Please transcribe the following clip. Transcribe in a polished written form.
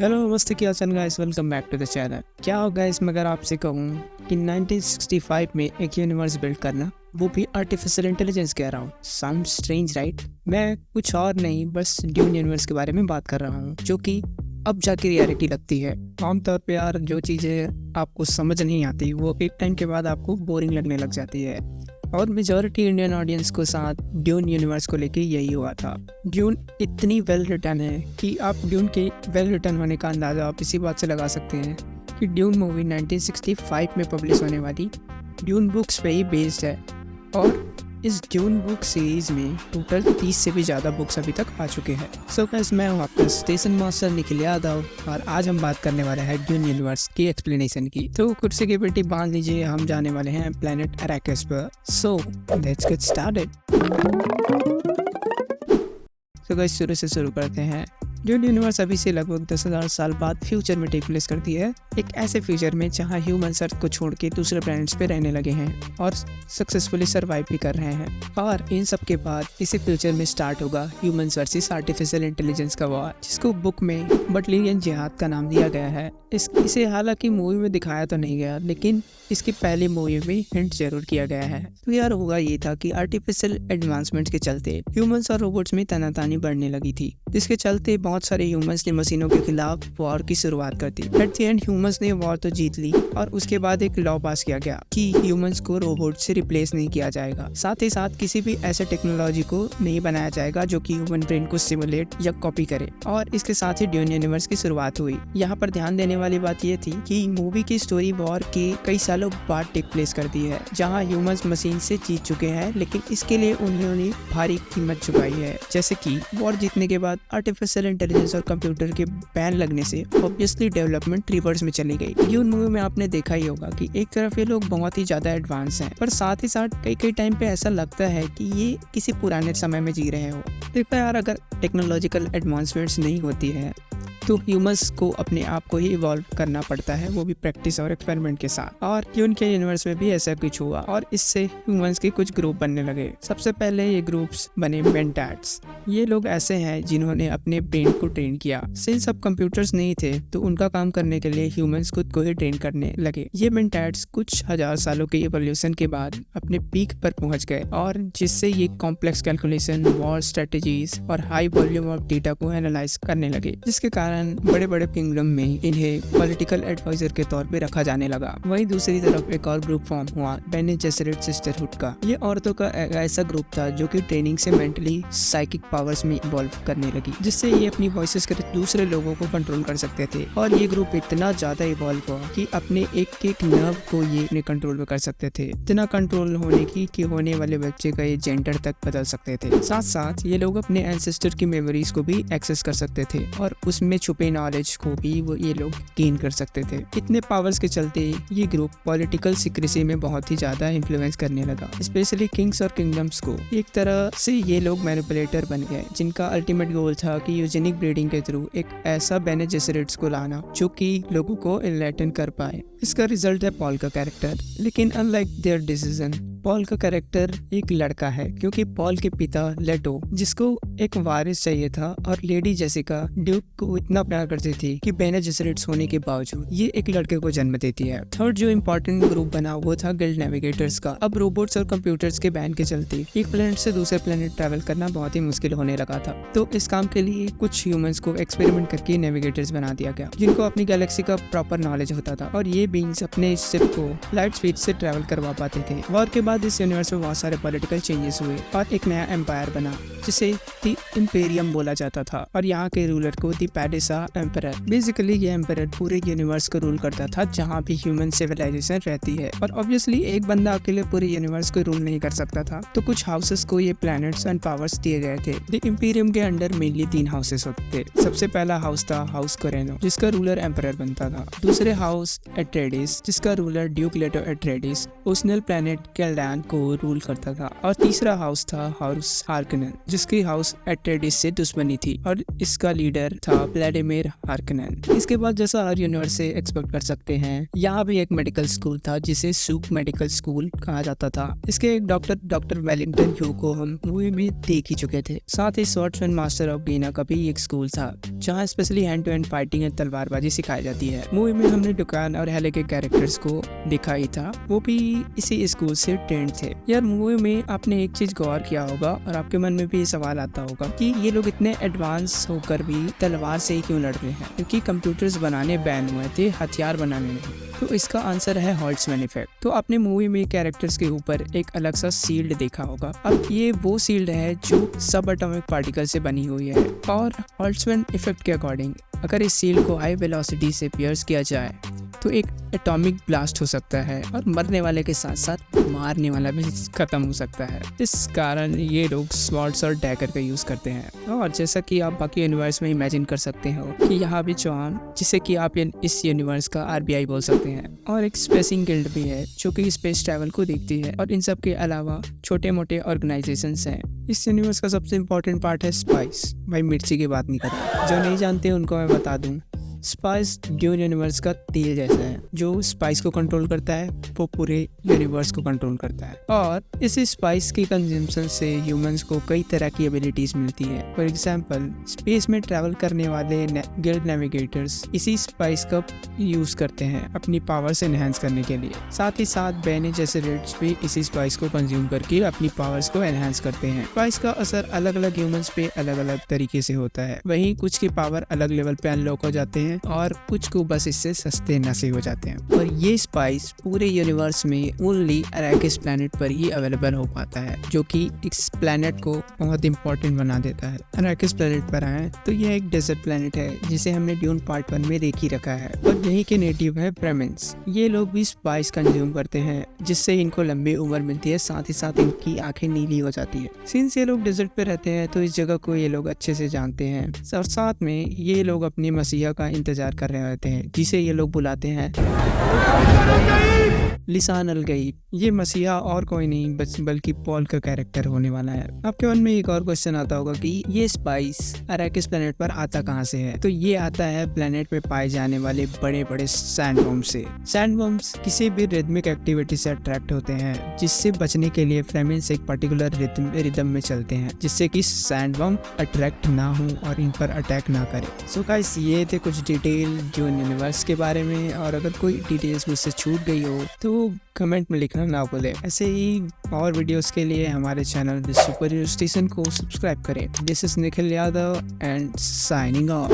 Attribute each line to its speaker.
Speaker 1: Hello नमस्ते, क्या चल guys, welcome back to the channel. क्या होगा इसमें अगर आपसे कहूँ कि 1965 में एक यूनिवर्स बिल्ड करना, वो भी आर्टिफिशियल इंटेलिजेंस के अराउंड। Sound strange right? मैं कुछ और नहीं, बस ड्यून यूनिवर्स के बारे में बात कर रहा हूँ, जो कि अब जाके रियलिटी लगती है। आमतौर पे यार जो चीज़ें आपको समझ नहीं आती वो एक टाइम के बाद आपको बोरिंग लगने लग जाती है, और मेजॉरिटी इंडियन ऑडियंस को साथ ड्यून यूनिवर्स को लेके यही हुआ था। ड्यून इतनी वेल रिटन है कि आप ड्यून के वेल रिटन होने का अंदाज़ा आप इसी बात से लगा सकते हैं कि ड्यून मूवी 1965 में पब्लिश होने वाली ड्यून बुक्स पे ही बेस्ड है। और इस ड्यून बुक सीरीज़ में टोटल 30 से भी ज़्यादा बुक्स अभी तक आ चुके हैं। सो गाइस, मैं हूँ आपका स्टेशन मास्टर निखिल यादव, और आज हम बात करने वाले हैं ड्यून यूनिवर्स की एक्सप्लेनेशन की। तो कुर्सी की पेटी बांध लीजिए, हम जाने वाले हैं प्लेनेट अरैकिस पर। So let's get started. तो गाइस, शुरू से शुरू करते हैं। ड्यून यूनिवर्स अभी से लगभग 10,000 साल बाद फ्यूचर में टेक प्लेस करती है, एक ऐसे फ्यूचर में जहां ह्यूमंस अर्थ को छोड़ के दूसरे प्लैनेट्स पे रहने लगे हैं और सक्सेसफुली सरवाइव भी कर रहे हैं। और इन सब के बाद इसी फ्यूचर में स्टार्ट होगा ह्यूमंस वर्सेस आर्टिफिशियल इंटेलिजेंस का वॉर, जिसको बुक में बटलियन जिहाद का नाम दिया गया है। इसे हालांकि मूवी में दिखाया तो नहीं गया, लेकिन इसकी पहली मूवी में हिंट जरूर किया गया है। तो यार हुआ ये था कि आर्टिफिशियल एडवांसमेंट्स के चलते ह्यूमंस और रोबोट्स में तनातानी बढ़ने लगी थी, जिसके चलते बहुत सारे ह्यूमंस ने मशीनों के खिलाफ वॉर की शुरुआत कर दी। एट द एंड ह्यूमंस ने वॉर तो जीत ली, और उसके बाद एक लॉ पास किया गया कि ह्यूमंस को रोबोट से रिप्लेस नहीं किया जाएगा। साथ ही साथ किसी भी ऐसे टेक्नोलॉजी को नहीं बनाया जाएगा जो कि ह्यूमन ब्रेन को सिमुलेट या कॉपी करे। और इसके साथ ही ड्यून यूनिवर्स की शुरुआत हुई। यहाँ पर ध्यान देने वाली बात यह थी कि मूवी की स्टोरी वॉर के कई सालों बाद टेक प्लेस करती है, जहाँ ह्यूमंस मशीन से जीत चुके हैं, लेकिन इसके लिए उन्होंने भारी कीमत चुकाई है। जैसे कि वॉर जीतने के बाद आर्टिफिशियल इंटेलिजेंस और कंप्यूटर के बैन लगने से ऑब्वियसली डेवलपमेंट रिवर्स में चली गई। ड्यून मूवी में आपने देखा ही होगा कि एक तरफ ये लोग बहुत ही ज्यादा एडवांस हैं, पर साथ ही साथ कई टाइम पे ऐसा लगता है कि ये किसी पुराने समय में जी रहे हो। देखो यार, अगर टेक्नोलॉजिकल एडवांसमेंट्स नहीं होती है तो ह्यूमंस को अपने आप को ही इवॉल्व करना पड़ता है, वो भी प्रैक्टिस और एक्सपेरिमेंट के साथ। और ड्यून के यूनिवर्स में भी ऐसा कुछ हुआ, और इससे ह्यूमंस के कुछ ग्रुप बनने लगे। सबसे पहले ये ग्रुप्स बने मेंटैट्स। ये लोग ऐसे हैं जिन्होंने अपने ब्रेन को ट्रेन किया। सिंस अब कंप्यूटर्स नहीं थे तो उनका काम करने के लिए ह्यूमंस खुद को ही ट्रेन करने लगे। ये मेंटैट्स कुछ हजार सालों के इवोल्यूशन के बाद अपने पीक पर पहुंच गए, और जिससे ये कॉम्प्लेक्स कैलकुलेशन, वॉर स्ट्रेटेजीज और हाई वॉल्यूम ऑफ डेटा को एनालाइज करने लगे, जिसके कारण बड़े बड़े किंगडम में इन्हें पॉलिटिकल एडवाइजर के तौर पे रखा जाने लगा। वहीं दूसरी तरफ एक और ग्रुप फॉर्म हुआ, बेने जेसेरेट सिस्टरहुड का। ये औरतों का एक ऐसा ग्रुप था जो कि ट्रेनिंग से मेंटली साइकिक पावर्स में इवॉल्व करने लगी, जिससे ये अपनी वॉइसेस के दूसरे लोगों को कंट्रोल कर सकते थे। और ये ग्रुप इतना ज्यादा इवॉल्व हुआ कि अपने एक एक नर्व को ये अपने कंट्रोल में कर सकते थे। इतना कंट्रोल होने की कि होने वाले बच्चे का ये जेंडर तक बदल सकते थे। साथ साथ ये लोग अपने एंसेस्टर की मेमोरीज को भी एक्सेस कर सकते थे, और उसमें छुपे नॉलेज को भी ये लोग गेन कर सकते थे। इतने पावर्स के चलते ये ग्रुप पॉलिटिकल सीक्रेसी में बहुत ही ज्यादा इन्फ्लुएंस करने लगा, स्पेशली किंग्स और किंगडम्स को। एक तरह से ये लोग मैनिपुलेटर बन गए, जिनका अल्टीमेट गोल था कि यूजेनिक ब्रीडिंग के थ्रू एक ऐसा बेने जेसेरेट्स को लाना जो कि लोगों को इनलाइटन कर पाए। इसका रिजल्ट है पॉल का कैरेक्टर। लेकिन अनलाइक देयर डिसीजन, पॉल का कैरेक्टर एक लड़का है, क्योंकि पॉल के पिता लेटो, जिसको एक वारिस चाहिए था, और लेडी जेसिका ड्यूक को इतना प्यार करती थी कि बेने जेसेरेट्स होने के बावजूद ये एक लड़के को जन्म देती है। थर्ड जो इम्पोर्टेंट ग्रुप बना वो था गिल्ड नेविगेटर्स का। अब रोबोट्स और कंप्यूटर्स के बैन के चलते एक प्लेनेट से दूसरे प्लेनेट ट्रैवल करना बहुत ही मुश्किल होने लगा था। तो इस काम के लिए कुछ ह्यूमंस को एक्सपेरिमेंट करके नेविगेटर्स बना दिया गया, जिनको अपनी गैलेक्सी का प्रॉपर नॉलेज होता था, और ये बीइंग्स अपने शिप को लाइट स्पीड से ट्रैवल करवा पाते थे। वॉर के बाद इस यूनिवर्स में बहुत सारे पॉलिटिकल चेंजेस हुए, और एक नया एम्पायर बना जिसे दी इंपेरियम बोला जाता था, और यहाँ के रूलर को दी पैडिसा एम्परर। बेसिकली ये एम्परर पूरे यूनिवर्स को रूल करता था जहाँ भी ह्यूमन सिविलाइजेशन रहती है। और ऑब्वियसली एक बंदा अकेले पूरे यूनिवर्स को रूल नहीं कर सकता था, तो कुछ हाउसेस को ये प्लैनेट्स एंड पावर्स दिए गए थे। द इंपीरियम के अंडर मेनली 3 हाउसेस होते थे। सबसे पहला हाउस था हाउस कोरेनो, जिसका रूलर एम्परर बनता था। दूसरे हाउस एट्रेडिस, जिसका रूलर ड्यूक लेटो एट्रेडिस ओशनल प्लैनेट कैल्डान को रूल करता था। और तीसरा हाउस था हाउस हार्कनन, जिसकी हाउस एट्रेडिस से दुश्मनी थी और इसका लीडर था व्लादिमीर हार्कनेन। इसके बाद जैसा हर यूनिवर्स से एक्सपेक्ट कर सकते हैं, यहाँ भी एक मेडिकल स्कूल था जिसे सूप मेडिकल स्कूल कहा जाता था। इसके एक डॉक्टर वेलिंगटन ह्यू को हम मूवी में देख ही चुके थे। साथ ही स्वॉर्ड्समैन मास्टर ऑफ गीना का भी एक स्कूल था जहाँ specially hand to hand fighting and तलवारबाजी सिखाई जाती है। मूवी में हमने डुकान और हेले के कैरेक्टर्स को देखा ही था, वो भी इसी स्कूल से ट्रेंड थे। यार मूवी में आपने एक चीज गौर किया होगा और आपके मन में भी ये सवाल आता होगा कि ये लोग इतने एडवांस होकर भी तलवार से ही क्यों लड़ रहे हैं, क्योंकि कंप्यूटर्स बनाने बैन हुए थे, हथियार बनाने नहीं। तो इसका आंसर है हॉल्ट्समैन इफेक्ट। तो आपने मूवी में कैरेक्टर्स के ऊपर एक अलग सा शील्ड देखा होगा। अब ये वो शील्ड है जो सब एटॉमिक पार्टिकल से बनी हुई है और हॉल्ट्समैन इफेक्ट के अकॉर्डिंग अगर इस शील्ड को हाई वेलोसिटी से पियर्स किया जाए तो एक एटॉमिक ब्लास्ट हो सकता है और मरने वाले के साथ साथ मारने वाला भी खत्म हो सकता है। इस कारण ये लोग स्वॉर्ड्स और डैगर का यूज करते हैं। और जैसा कि आप बाकी यूनिवर्स में इमेजिन कर सकते हो कि यहाँ भी चौहान, जिसे कि आप इस यूनिवर्स का RBI बोल सकते हैं, और एक स्पेसिंग गिल्ड भी है जो कि स्पेस ट्रैवल को देखती है। और इन सब के अलावा छोटे मोटे ऑर्गेनाइजेशंस हैं। इस यूनिवर्स का सबसे इम्पोर्टेंट पार्ट है स्पाइस। भाई मिर्ची की बात नहीं कर रहा, जो नहीं जानते उनको मैं बता दूं, स्पाइस ड्यून यूनिवर्स का तेल जैसा है। जो स्पाइस को कंट्रोल करता है वो पूरे यूनिवर्स को कंट्रोल करता है। और इस स्पाइस की कंजम्पशन से ह्यूमंस को कई तरह की एबिलिटीज मिलती है। फॉर एग्जांपल स्पेस में ट्रैवल करने वाले गिल्ड नेविगेटर्स इसी स्पाइस का यूज करते हैं अपनी पावर्स एनहांस करने के लिए। साथ ही साथ बैने जैसे रेड्स भी इसी स्पाइस को कंज्यूम करके अपनी पावर्स को एनहांस करते हैं। स्पाइस का असर अलग अलग ह्यूमंस पे अलग अलग तरीके से होता है। वहीं कुछ की पावर अलग लेवल पे अनलॉक हो जाते हैं और कुछ को बस इससे सस्ते नशे हो जाते हैं। और ये स्पाइस पूरे यूनिवर्स में ओनली अरैकिस प्लैनेट पर ही अवेलेबल हो पाता है, जो कि इस प्लैनेट को बहुत इंपॉर्टेंट बना देता है। अरैकिस प्लैनेट पर आए तो यह एक डेजर्ट प्लैनेट है जिसे हमने ड्यून पार्ट 1 में देख ही रखा है। और यही के नेटिव है फ्रेमेंस। ये लोग भी स्पाइस कंज्यूम करते हैं जिससे इनको लंबी उम्र मिलती है, साथ ही साथ इनकी आंखें नीली हो जाती है। सिंस ये लोग डेजर्ट पे रहते हैं तो इस जगह को ये लोग अच्छे से जानते हैं। और साथ में ये लोग अपनी मसीहा का इंतजार कर रहे होते हैं जिसे ये लोग बुलाते हैं लिसान अल गईब। ये मसीहा और कोई नहीं बल्कि पॉल का कैरेक्टर होने वाला है। आपके मन में एक और क्वेश्चन आता होगा कि ये स्पाइस अरैकिस प्लेनेट पर आता कहाँ से है। तो ये आता है प्लेनेट पे पाए जाने वाले बड़े बड़े सैंडवर्म से। सैंडवर्म्स किसी भी रिदमिक एक्टिविटी से अट्रैक्ट होते हैं, जिससे बचने के लिए फ्रेमेंस एक पर्टिकुलर रिदम में चलते हैं जिससे कि सैंडवर्म अट्रैक्ट ना हो और इन पर अटैक ना करे। सो गाइस, ये थे कुछ डिटेल ड्यून यूनिवर्स के बारे में। और अगर कोई डिटेल्स मुझसे छूट गई हो तो कमेंट में लिखना ना भूलें। ऐसे ही और वीडियोस के लिए हमारे channel the super hero station को सब्सक्राइब करें। This is Nikhil Yadav and signing off.